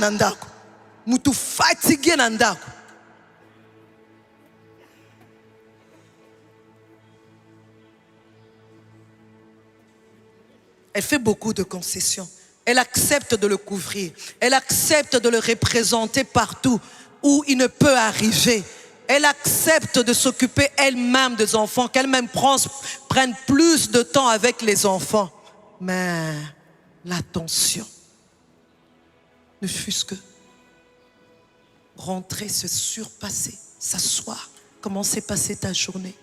na ndako. Mutu fatigué na ndako. Elle fait beaucoup de concessions. Elle accepte de le couvrir. Elle accepte de le représenter partout où il ne peut arriver. Elle accepte de s'occuper elle-même des enfants, qu'elle-même prenne plus de temps avec les enfants. Mais l'attention, ne fût-ce que rentrer, se surpasser, s'asseoir. Comment s'est passée ta journée?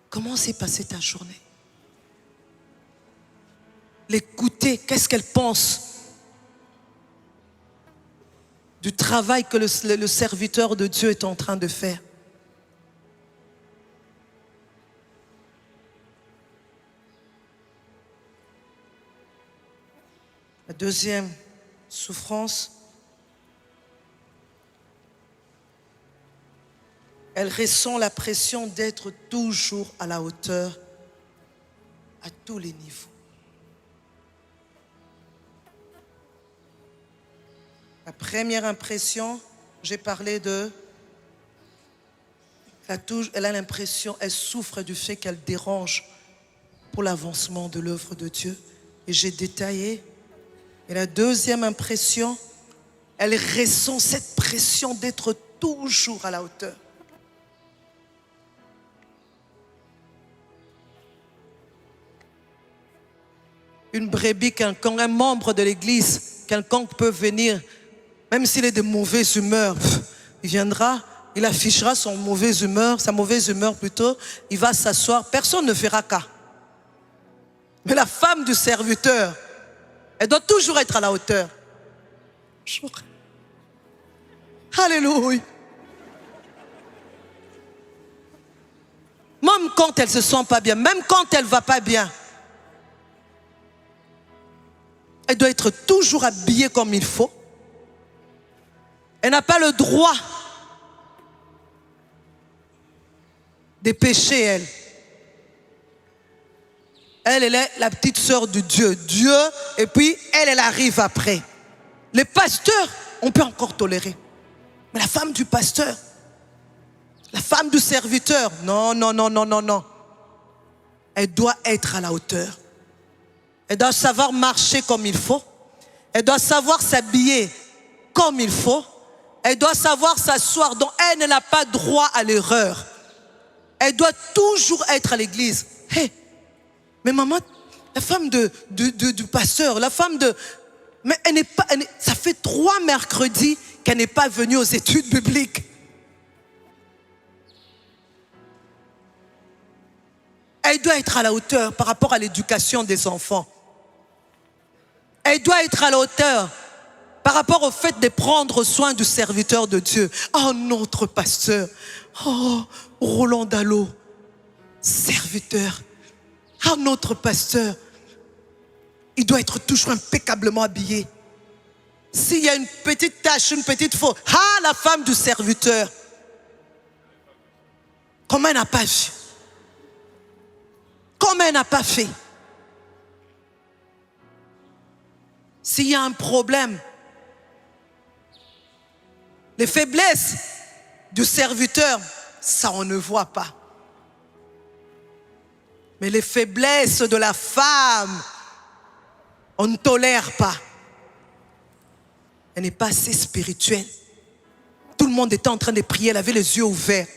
Comment s'est passée ta journée? L'écouter, qu'est-ce qu'elle pense du travail que le serviteur de Dieu est en train de faire. La deuxième souffrance, elle ressent la pression d'être toujours à la hauteur à tous les niveaux. La première impression, j'ai parlé de... Elle a l'impression, elle souffre du fait qu'elle dérange pour l'avancement de l'œuvre de Dieu. Et j'ai détaillé. Et la deuxième impression, elle ressent cette pression d'être toujours à la hauteur. Une brebis, quelqu'un, un membre de l'église, quelqu'un peut venir, même s'il est de mauvaise humeur, il viendra, il affichera sa mauvaise humeur plutôt, il va s'asseoir, personne ne fera cas. Mais la femme du serviteur, elle doit toujours être à la hauteur. Alléluia. Même quand elle se sent pas bien, même quand elle va pas bien, elle doit être toujours habillée comme il faut. Elle n'a pas le droit de pécher, elle. Elle est la petite sœur de Dieu. Dieu, et puis elle arrive après. Les pasteurs, on peut encore tolérer. Mais la femme du pasteur, la femme du serviteur, non, non, non, non, non, non. Elle doit être à la hauteur. Elle doit savoir marcher comme il faut. Elle doit savoir s'habiller comme il faut. Elle doit savoir s'asseoir. Donc elle n'a pas droit à l'erreur. Elle doit toujours être à l'église. Hey, mais maman, la femme du pasteur, la femme de... Mais elle n'est pas... ça fait 3 mercredis qu'elle n'est pas venue aux études bibliques. Elle doit être à la hauteur par rapport à l'éducation des enfants. Elle doit être à la hauteur par rapport au fait de prendre soin du serviteur de Dieu. Oh, notre pasteur. Oh, Roland Dallot, serviteur. Oh, notre pasteur. Il doit être toujours impeccablement habillé. S'il y a une petite tache, une petite faute, ah, la femme du serviteur. Comment elle n'a pas vu? Comment elle n'a pas fait? S'il y a un problème, les faiblesses du serviteur, ça on ne voit pas. Mais les faiblesses de la femme, on ne tolère pas. Elle n'est pas assez spirituelle. Tout le monde était en train de prier, elle avait les yeux ouverts.